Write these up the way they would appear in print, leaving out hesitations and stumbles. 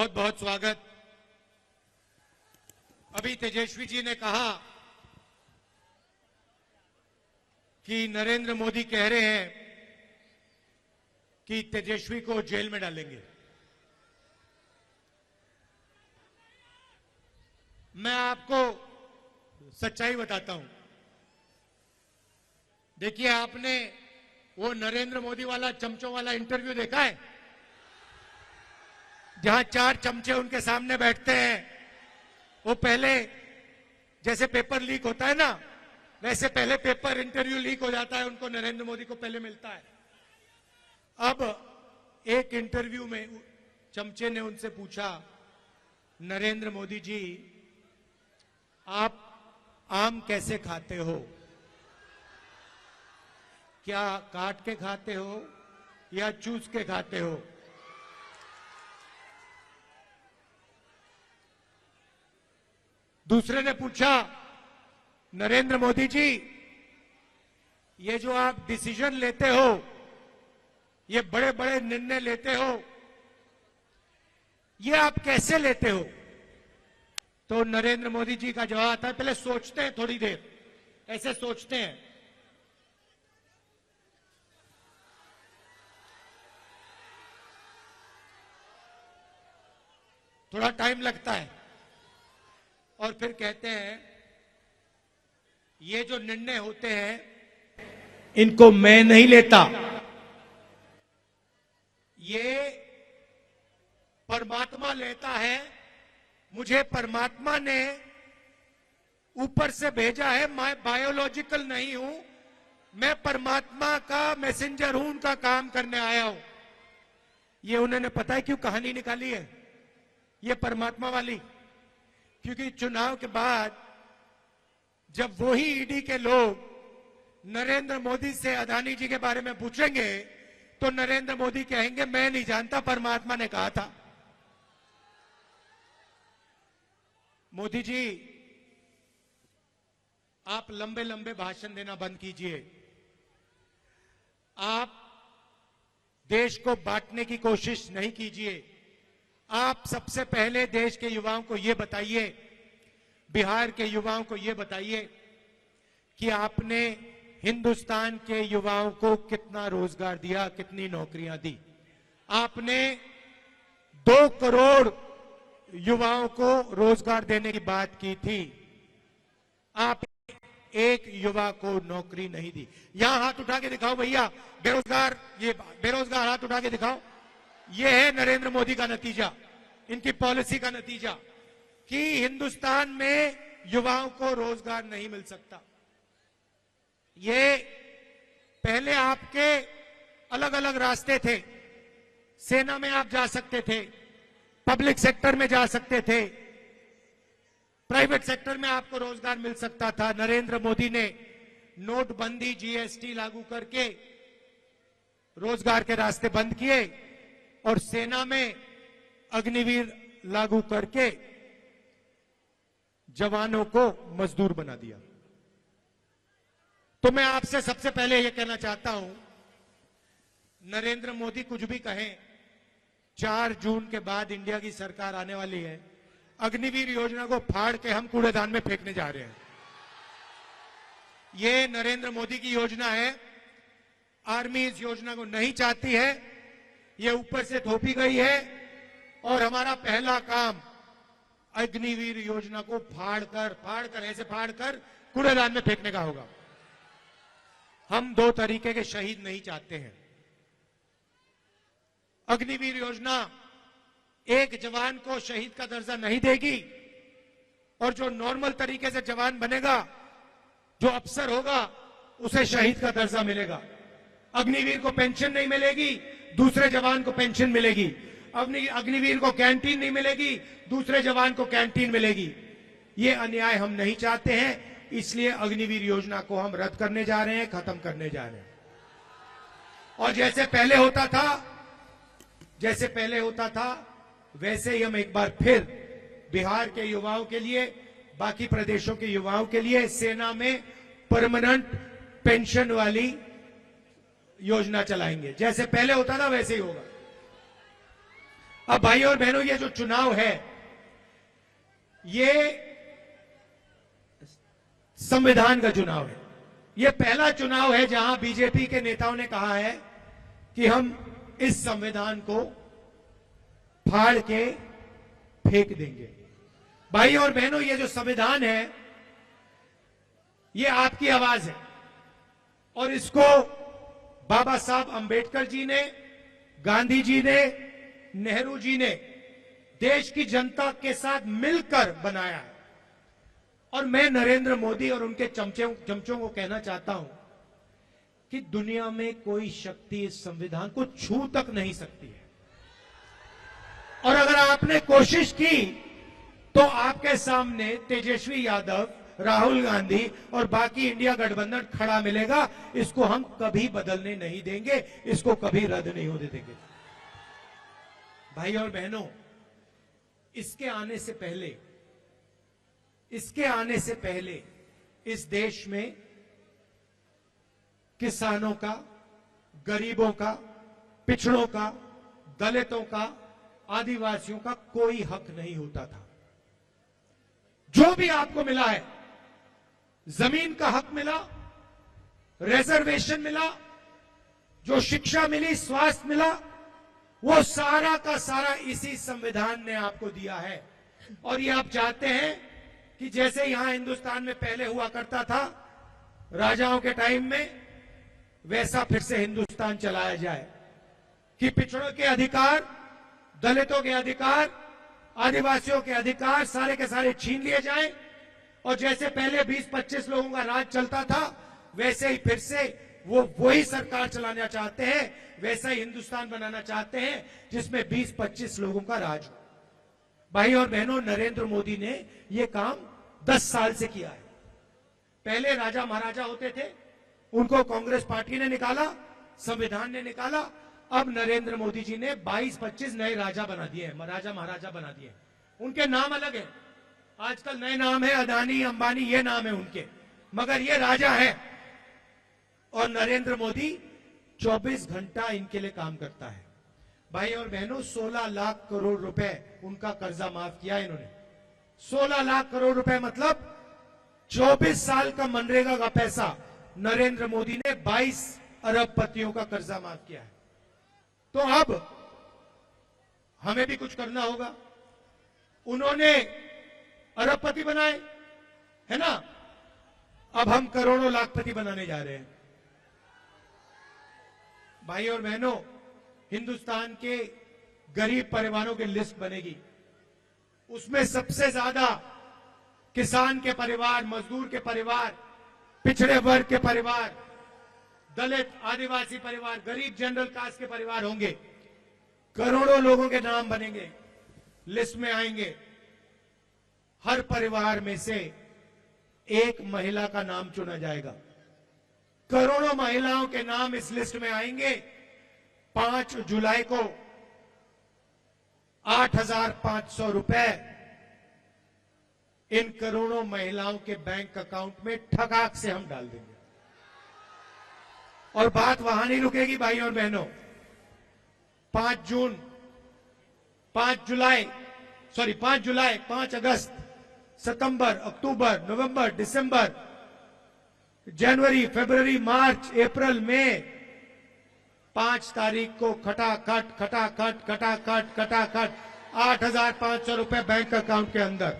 बहुत बहुत स्वागत। अभी तेजस्वी जी ने कहा कि नरेंद्र मोदी कह रहे हैं कि तेजस्वी को जेल में डालेंगे। मैं आपको सच्चाई बताता हूं। देखिए, आपने वो नरेंद्र मोदी वाला चमचों वाला इंटरव्यू देखा है, जहां 4 चमचे उनके सामने बैठते हैं। वो पहले जैसे पेपर लीक होता है ना, वैसे पहले पेपर इंटरव्यू लीक हो जाता है, उनको नरेंद्र मोदी को पहले मिलता है। अब एक इंटरव्यू में चमचे ने उनसे पूछा, नरेंद्र मोदी जी, आप आम कैसे खाते हो? क्या काट के खाते हो या चूस के खाते हो? दूसरे ने पूछा, नरेंद्र मोदी जी, ये जो आप डिसीजन लेते हो, ये बड़े बड़े निर्णय लेते हो, ये आप कैसे लेते हो? तो नरेंद्र मोदी जी का जवाब आता है, पहले सोचते हैं थोड़ी देर, ऐसे सोचते हैं। थोड़ा टाइम लगता है और फिर कहते हैं, ये जो निर्णय होते हैं इनको मैं नहीं लेता, ये परमात्मा लेता है। मुझे परमात्मा ने ऊपर से भेजा है, मैं बायोलॉजिकल नहीं हूं, मैं परमात्मा का मैसेंजर हूं, उनका काम करने आया हूं। ये उन्होंने पता है क्यों कहानी निकाली है, ये परमात्मा वाली? क्योंकि चुनाव के बाद जब वही ईडी के लोग नरेंद्र मोदी से अदानी जी के बारे में पूछेंगे तो नरेंद्र मोदी कहेंगे, मैं नहीं जानता, परमात्मा ने कहा था। मोदी जी, आप लंबे लंबे भाषण देना बंद कीजिए। आप देश को बांटने की कोशिश नहीं कीजिए। आप सबसे पहले देश के युवाओं को यह बताइए, बिहार के युवाओं को यह बताइए कि आपने हिंदुस्तान के युवाओं को कितना रोजगार दिया, कितनी नौकरियां दी। आपने 2 करोड़ युवाओं को रोजगार देने की बात की थी, आप एक युवा को नौकरी नहीं दी। यहां हाथ उठा के दिखाओ भैया, बेरोजगार, ये बेरोजगार हाथ उठा के दिखाओ। ये है नरेंद्र मोदी का नतीजा, इनकी पॉलिसी का नतीजा कि हिंदुस्तान में युवाओं को रोजगार नहीं मिल सकता। ये पहले आपके अलग अलग रास्ते थे। सेना में आप जा सकते थे, पब्लिक सेक्टर में जा सकते थे, प्राइवेट सेक्टर में आपको रोजगार मिल सकता था। नरेंद्र मोदी ने नोटबंदी, जीएसटी लागू करके रोजगार के रास्ते बंद किए और सेना में अग्निवीर लागू करके जवानों को मजदूर बना दिया। तो मैं आपसे सबसे पहले यह कहना चाहता हूं, नरेंद्र मोदी कुछ भी कहें, 4 जून के बाद इंडिया की सरकार आने वाली है। अग्निवीर योजना को फाड़ के हम कूड़ेदान में फेंकने जा रहे हैं। यह नरेंद्र मोदी की योजना है। आर्मी इस योजना को नहीं चाहती है, यह ऊपर से थोपी गई है और हमारा पहला काम अग्निवीर योजना को ऐसे फाड़ कर कूड़ेदान में फेंकने का होगा। हम 2 तरीके के शहीद नहीं चाहते हैं। अग्निवीर योजना एक जवान को शहीद का दर्जा नहीं देगी और जो नॉर्मल तरीके से जवान बनेगा, जो अफसर होगा, उसे शहीद का दर्जा मिलेगा। अग्निवीर को पेंशन नहीं मिलेगी, दूसरे जवान को पेंशन मिलेगी। अग्निवीर को कैंटीन नहीं मिलेगी, दूसरे जवान को कैंटीन मिलेगी। ये अन्याय हम नहीं चाहते हैं, इसलिए अग्निवीर योजना को हम रद्द करने जा रहे हैं, खत्म करने जा रहे हैं। और जैसे पहले होता था वैसे ही हम एक बार फिर बिहार के युवाओं के लिए, बाकी प्रदेशों के युवाओं के लिए सेना में परमानेंट पेंशन वाली योजना चलाएंगे। जैसे पहले होता था वैसे ही होगा। अब भाइयों और बहनों, ये जो चुनाव है, ये संविधान का चुनाव है। ये पहला चुनाव है जहां बीजेपी के नेताओं ने कहा है कि हम इस संविधान को फाड़ के फेंक देंगे। भाइयों और बहनों, ये जो संविधान है, ये आपकी आवाज है और इसको बाबा साहब अंबेडकर जी ने, गांधी जी ने, नेहरू जी ने देश की जनता के साथ मिलकर बनाया है। और मैं नरेंद्र मोदी और उनके चमचों को कहना चाहता हूं कि दुनिया में कोई शक्ति इस संविधान को छू तक नहीं सकती है। और अगर आपने कोशिश की तो आपके सामने तेजस्वी यादव, राहुल गांधी और बाकी इंडिया गठबंधन खड़ा मिलेगा। इसको हम कभी बदलने नहीं देंगे, इसको कभी रद्द नहीं होने देंगे। भाई और बहनों, इसके आने से पहले इस देश में किसानों का, गरीबों का, पिछड़ों का, दलितों का, आदिवासियों का कोई हक नहीं होता था। जो भी आपको मिला है, जमीन का हक मिला, रिजर्वेशन मिला, जो शिक्षा मिली, स्वास्थ्य मिला, वो सारा का सारा इसी संविधान ने आपको दिया है। और ये आप चाहते हैं कि जैसे यहां हिंदुस्तान में पहले हुआ करता था राजाओं के टाइम में, वैसा फिर से हिंदुस्तान चलाया जाए कि पिछड़ों के अधिकार, दलितों के अधिकार, आदिवासियों के अधिकार सारे के सारे छीन लिए जाएं और जैसे पहले 20-25 लोगों का राज चलता था, वैसे ही फिर से वो वही सरकार चलाना चाहते हैं, वैसा ही हिंदुस्तान बनाना चाहते हैं जिसमें 20-25 लोगों का राज हो। भाई और बहनों, नरेंद्र मोदी ने ये काम 10 साल से किया है। पहले राजा महाराजा होते थे, उनको कांग्रेस पार्टी ने निकाला, संविधान ने निकाला। अब नरेंद्र मोदी जी ने 22-25 नए राजा बना दिए हैं, राजा महाराजा बना दिए। उनके नाम अलग है, आजकल नए नाम है, अदानी, अंबानी, ये नाम है उनके, मगर ये राजा है। और नरेंद्र मोदी 24 घंटा इनके लिए काम करता है। भाई और बहनों, 16 लाख करोड़ रुपए उनका कर्जा माफ किया इन्होंने। 16 लाख करोड़ रुपए मतलब 24 साल का मनरेगा का पैसा नरेंद्र मोदी ने 22 अरबपतियों का कर्जा माफ किया है। तो अब हमें भी कुछ करना होगा। उन्होंने अरबपति बनाए, है ना, अब हम करोड़ों लाखपति बनाने जा रहे हैं। भाई और बहनों, हिंदुस्तान के गरीब परिवारों की लिस्ट बनेगी, उसमें सबसे ज्यादा किसान के परिवार, मजदूर के परिवार, पिछड़े वर्ग के परिवार, दलित, आदिवासी परिवार, गरीब जनरल कास्ट के परिवार होंगे। करोड़ों लोगों के नाम बनेंगे, लिस्ट में आएंगे। हर परिवार में से एक महिला का नाम चुना जाएगा। करोड़ों महिलाओं के नाम इस लिस्ट में आएंगे। 5 जुलाई को 8,500 रुपए इन करोड़ों महिलाओं के बैंक अकाउंट में ठगाक से हम डाल देंगे। और बात वहां नहीं रुकेगी भाई और बहनों। 5 जुलाई, 5 अगस्त, सितंबर, अक्टूबर, नवंबर, दिसंबर, जनवरी, फरवरी, मार्च, अप्रैल, मई, 5 तारीख को खटाखट 8,500 रुपए बैंक अकाउंट के अंदर।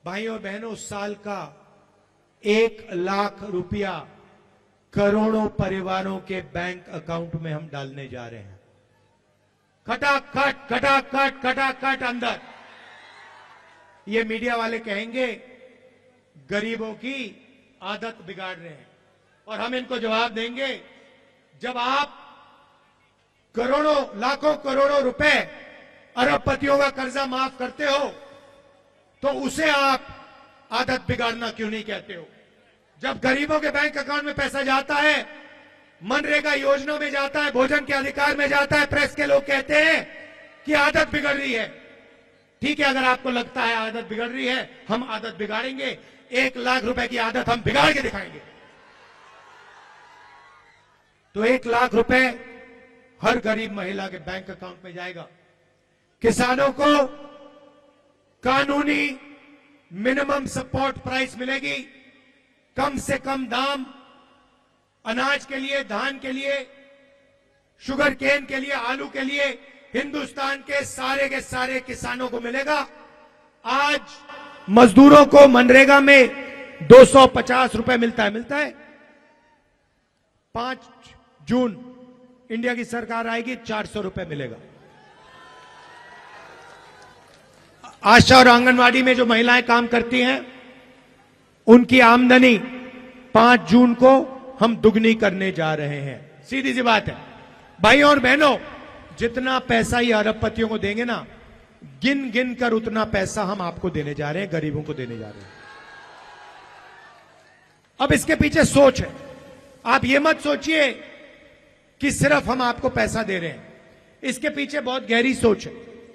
भाई और बहनों, उस साल का 1 लाख रुपया करोड़ों परिवारों के बैंक अकाउंट में हम डालने जा रहे हैं। खटाखट अंदर। ये मीडिया वाले कहेंगे गरीबों की आदत बिगाड़ रहे हैं, और हम इनको जवाब देंगे, जब आप करोड़ों, लाखों करोड़ों रुपए अरबपतियों का कर्जा माफ करते हो, तो उसे आप आदत बिगाड़ना क्यों नहीं कहते हो? जब गरीबों के बैंक अकाउंट में पैसा जाता है, मनरेगा योजना में जाता है, भोजन के अधिकार में जाता है, प्रेस के लोग कहते हैं कि आदत बिगड़ रही है। ठीक है, अगर आपको लगता है आदत बिगड़ रही है, हम आदत बिगाड़ेंगे। 1 लाख रुपए की आदत हम बिगाड़ के दिखाएंगे। तो 1 लाख रुपए हर गरीब महिला के बैंक अकाउंट में जाएगा। किसानों को कानूनी मिनिमम सपोर्ट प्राइस मिलेगी, कम से कम दाम अनाज के लिए, धान के लिए, शुगर केन के लिए, आलू के लिए हिंदुस्तान के सारे किसानों को मिलेगा। आज मजदूरों को मनरेगा में 250 रुपए मिलता है। 5 जून इंडिया की सरकार आएगी, 400 रुपए मिलेगा। आशा और आंगनवाड़ी में जो महिलाएं काम करती हैं, उनकी आमदनी 5 जून को हम दुगनी करने जा रहे हैं। सीधी सी बात है भाइयों और बहनों, जितना पैसा ये अरबपतियों को देंगे ना, गिन गिन कर उतना पैसा हम आपको देने जा रहे हैं, गरीबों को देने जा रहे हैं। अब इसके पीछे सोच है। आप ये मत सोचिए कि सिर्फ हम आपको पैसा दे रहे हैं, इसके पीछे बहुत गहरी सोच है।